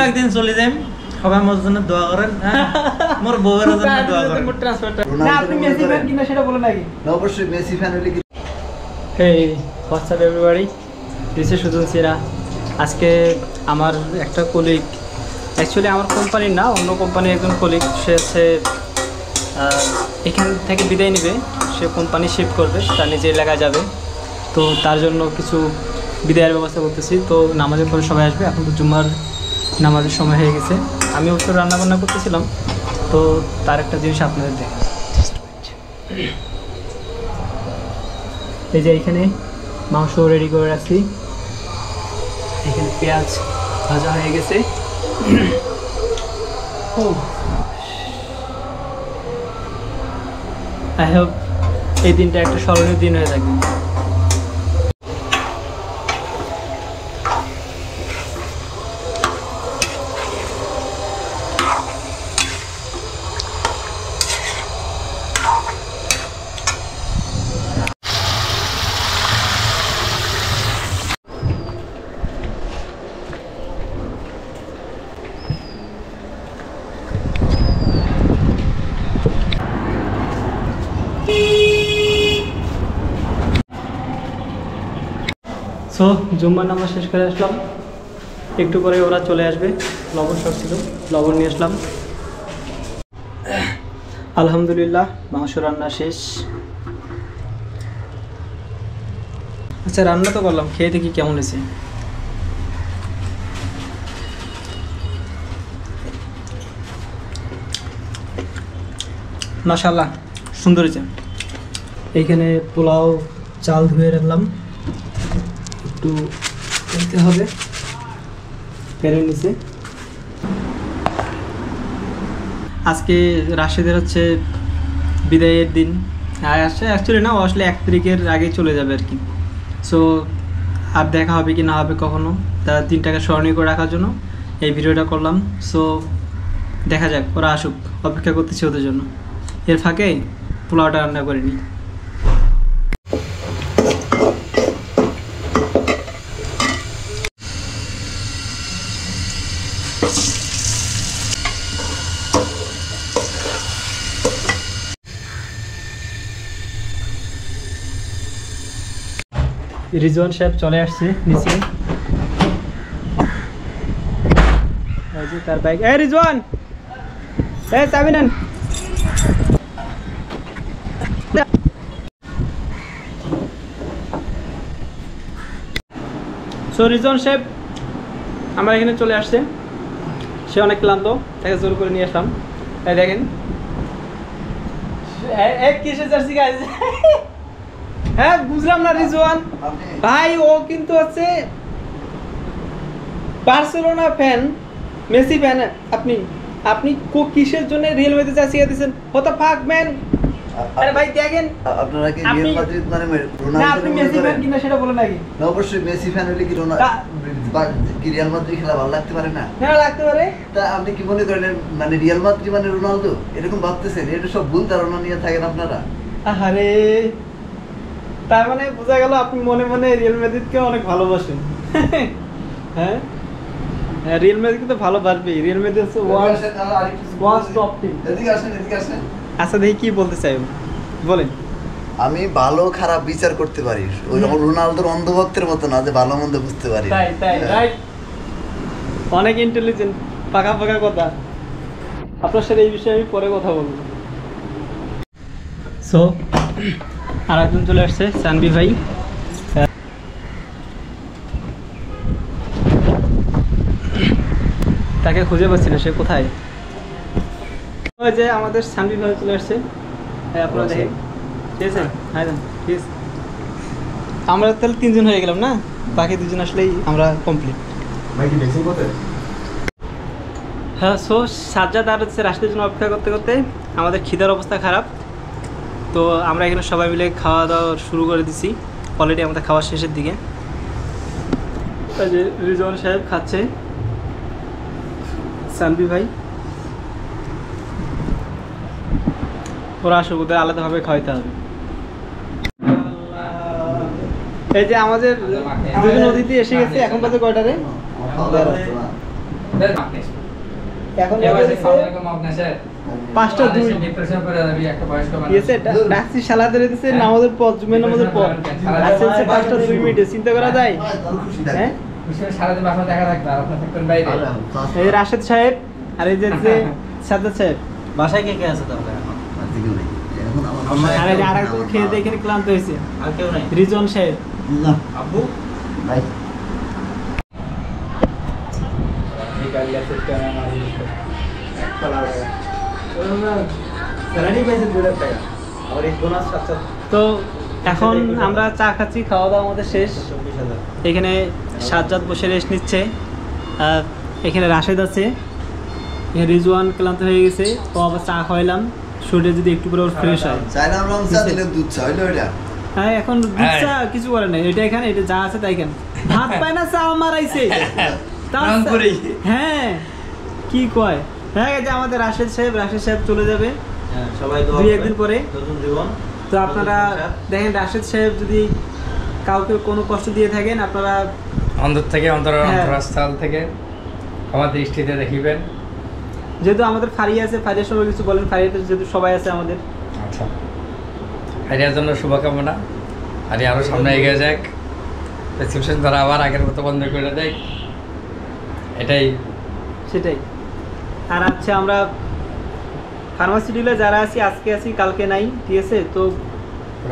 একদিন চলে যাই সবাই মোর জন্য দোয়া করেন মোর বউয়ের জন্য দোয়া করেন মোর ট্রান্সফারটা না আপনি মেসি ফ্যান কিনা সেটা বলেন আগে না অবশ্যই মেসি ফ্যান হলে কি hey what's up everybody this is Sujan Sira আজকে আমার একটা কলিগ অ্যাকচুয়ালি আমার কোম্পানির না অন্য কোম্পানির একজন কলিগ সে হচ্ছে এখান থেকে বিদায় নেবে সে কোম্পানি শিফট করবে তার নিজের এলাকায় যাবে তো তার জন্য কিছু বিদায়ের ব্যবস্থা করতেছি তো নামাজের পরে সবাই আসবে এখন তো জুম্মার নামাজের সময় হয়ে গেছে আমি অবশ্য রান্নাবান্না করতেছিলাম তো তার একটা জিনিস আপনাদের দেখেন এই যে এইখানে মাংস রেডি করে রাখছি এখানে পেঁয়াজ ভাজা হয়ে গেছে আই হোপ এই দিনটা একটা স্মরণীয় দিন হয়ে থাকবে সো জুম্মার নামাজ শেষ করে আসলাম একটু পরে ওরা চলে আসবে লবণ শখ ছিল লবণ নিয়ে আসলাম আলহামদুলিল্লাহ মাংস রান্না শেষ আচ্ছা রান্না তো করলাম খেয়ে দেখি কেমন হয়েছে মাশাআল্লাহ সুন্দর হয়েছে এইখানে পোলাও চাল ধুয়ে রাখলাম একটু দিতে হবে প্যানের নিচে আজকে রাশেদের হচ্ছে বিদায়ের দিন আসছে অ্যাকচুয়ালি না ও আসলে 1 তারিখের আগে চলে যাবে আর কি সো আর দেখা হবে কি না হবে কখনো তার দিনটাকে স্মরণীয় করে রাখার জন্য এই ভিডিওটা করলাম সো দেখা যাক ওরা আসুক অপেক্ষা করতেছি ওদের জন্য এর ফাঁকে পোলাওটা রান্না করে নিই রিজওয়ান সাহেব চলে আসছে নিচে এই যে তার বাইক এই রিজওয়ান এই চাবি নেন সো রিজওয়ান সাহেব আমার এখানে চলে আসছে সে অনেক ক্লান্ত তাকে জোর করে নিয়ে আসলাম এই দেখেন এক কিসে জার্সি গাইজ হ্যাঁ বুঝলাম না রিজওয়ান ভাই ও কিন্তু হচ্ছে বার্সেলোনা ফ্যান মেসি ফ্যান আপনি আপনি কিসের জন্য রিয়াল মাদ্রিদ চাইছিয়ে দিবেন হতো ফাক ম্যান আরে ভাই দেখেন আপনারা কি রিয়াল মাদ্রিদ মানে রোনালদো না আপনি মেসি ফ্যান কিনা সেটা বলেন আগে না অবশ্যই মেসি ফ্যান হলে কি কি রিয়াল মাদ্রিদ খেলা ভালো লাগতে পারে না না লাগতে পারে তা আপনি কি মনে করেন মানে রিয়াল মাদ্রিদ মানে রোনালদো এরকম ভাবতেছেন এটা সব ভুল ধারণা নিয়ে থাকেন আপনারা আরে তার মানে বোঝা গেল আপনি মনে মনে রিয়াল মাদ্রিদকে অনেক ভালোবাসেন হ্যাঁ রিয়াল মাদ্রিদ তো ভালোবাসবে রিয়াল মাদ্রিদ হচ্ছে ওয়ার্ল্ড টপ টিম এদিকে আসেন আচ্ছা দেখি কি বলতে চাই বলেন আমি ভালো খারাপ বিচার করতে পারি ওই রোনালদোর অন্ধভক্তের মতো না যে ভালো মন্দ বুঝতে পারি তাই রাইট অনেক ইন্টেলিজেন্ট পাকা পাকা কথা আপনার সাথে এই বিষয়ে আমি পরে কথা বলবো সো আর একজন চলে আসছে সানবি ভাই তাকে খুঁজে পাচ্ছি না সে কোথায় ওই যে আমাদের সানবি ভাই চলে আসছে আপনারা দেখেন ঠিক আছে হ্যাঁ ঠিক আছে আমরা তাহলে 3 জন হয়ে গেলাম না বাকি 2 জন আসলেই আমরা কমপ্লিট হ্যাঁ সো সাজ্জাদ আর হচ্ছে রাশিদের জন্য অপেক্ষা করতে করতে আমাদের খিদার অবস্থা খারাপ তো আমরা এখানে সবাই মিলে খাওয়া দাওয়া শুরু করে দিছি অলরেডি আমাদের খাওয়ার শেষের দিকে যে রিজওয়ান সাহেব খাচ্ছে সানবি ভাই ওরা আসুক ওদের আলাদাভাবে খাওয়াইতে হবে এই যে আমাদের দুজন অতিথি এসে গেছে এখন বাজে কয়টা রে এখন পাঁচটা দুই ডাকছি সালাদের দিচ্ছে নামাজের পর জুমের নামাজের পর আজকে হচ্ছে 5টা 2 মিনিটে চিন্তা করা যায় হ্যাঁ সারাদিন বাসা দেখা থাকবে আর আপনার থাকবেন বাইরে এই রাশেদ সাহেব আর এই যে সাদ্দাত সাহেব বাসায় কে কে আছে তাহলে এখন? আর এই যে আরেকজন খেয়ে দিয়ে এখানে ক্লান্ত হয়েছে আর কেউ নাই? রিজন সাহেব আব্বু? ভাই তো এখন আমরা চা খাচ্ছি, খাওয়া দাওয়া আমাদের শেষ। এখানে সাজ্জাদ বসে রেস্ট নিচ্ছে, এখানে রাশেদ আছে, এখানে রিজওয়ান ক্লান্ত হয়ে গেছে, তো আবার চা খাওয়াইলাম, শরীরে যদি একটু করে ফ্রেশ হয়। চাইনা রং চা দিলে দুধ চা হইলো এটা। হ্যাঁ এখন দুধ চা কিছু করে নাই, এটা এখানে এটা যা আছে তাই খান। ভাত পায় না চা মারাইছে। হ্যাঁ কি কয়, হ্যাঁ এই যে আমাদের রাশেদ সাহেব চলে যাবে সবাই 2-1 দিন পরে। নতুন জীবন। তো আপনারা দেখেন রাশেদ সাহেব যদি কাউকে কোনো কষ্ট দিয়ে থাকেন আপনারা অন্তর থেকে হ্যাঁ। অন্তরস্থল থেকে আমার দৃষ্টিতে দেখিবেন। যেহেতু আমাদের ফারিয়া আছে, ফারিয়ার সঙ্গে কিছু বলেন, ফারিয়াতে যেহেতু সবাই আছে আমাদের। আচ্ছা, হারিয়ার জন্য শুভকামনা, আর আরও সামনে এগিয়ে যাক, প্রেসক্রিপশন ধরা আবার আগের মতো বন্ধ করে দেয়, এটাই সেটাই। আর আচ্ছা আমরা ফার্মাসি ডিলার যারা আছি, আজকে আছি কালকে নাই, ঠিক আছে? তো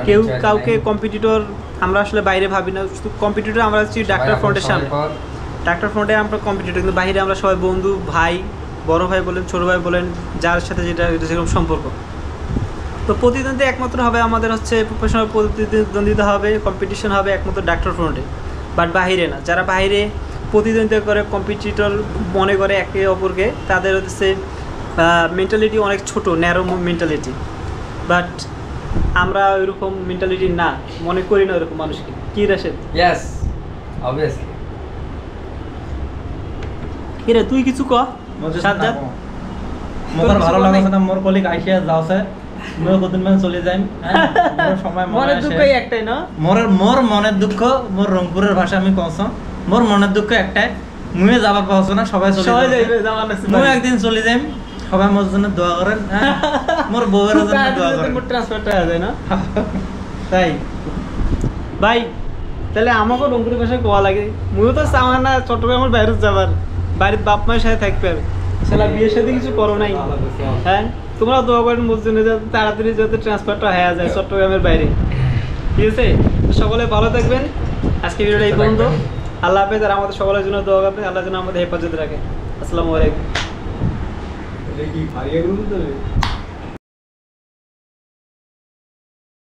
কেউ কাউকে কম্পিটিটর আমরা আসলে বাইরে ভাবি না, শুধু কম্পিটিটর আমরা আছি ডাক্তার ফ্রন্টের সামনে, ডাক্তার ফ্রন্টে আমরা কম্পিটিটর, কিন্তু বাইরে আমরা সবাই বন্ধু, ভাই, বড় ভাই বলেন, ছোট ভাই বলেন, যার সাথে যেটা যেরকম সম্পর্ক। তো প্রতিদ্বন্দ্বী একমাত্র হবে আমাদের হচ্ছে প্রফেশনাল প্রতিদ্বন্দ্বিতা হবে, কম্পিটিশন হবে একমাত্র ডাক্তার ফ্রন্টে, বাট বাইরে না। যারা বাইরে প্রতিদ্বন্দ্বিতা করে, কম্পিটিটর মনে করে একে অপরকে, তাদের হচ্ছে মেন্টালিটি অনেক ছোট, ন্যারো মেন্টালিটি। বাট আমরা ওইরকম মেন্টালিটি না, মনে করি না ওইরকম মানুষকে। কি রাশেদ? Yes obviously. কি রে তুই কিছু ক সাজ্জাদ? মোর ভালো লাগছে না, মোর কলিগ আইসিয়া যাওছে, মোর কতদিন মানে চলে যাই। মোর সময় মনের দুঃখই একটাই না, মোর মনের দুঃখ, মোর রংপুরের ভাষা আমি কইছ, মোর মনের দুঃখ একটাই, মুয়ে যাবার পাওছ না, সবাই যাইবে যাওয়ার আছে। মুই একদিন চলে যাই, সবাই মোর জন্য দোয়া করেন। মোর বউয়ের জন্য দোয়া করেন। মোর ট্রান্সফারটা হয়ে যায় না তাই ভাই, তাহলে আমাকে রংপুরের ভাষায় কোয়া লাগে। মুইও তো চাওয়া না চট্টগ্রামের বাইরে যাবার, বাড়ির বাপ মায়ের সাথে থাকতে হবে। সেটা বিয়ের সাথে কিছু করো নাই, হ্যাঁ? তোমরা দোয়া করেন মোর জন্য যাতে তাড়াতাড়ি যাতে ট্রান্সফারটা হয়ে যায় চট্টগ্রামের বাইরে, ঠিক আছে? সকলে ভালো থাকবেন, আজকে ভিডিওটা এই পর্যন্ত। আল্লাহ হাফেজ, আর আমাদের সকলের জন্য দোয়া করবেন, আল্লাহ যেন আমাদের হেফাজত রাখে। আসসালামু আলাইকুম।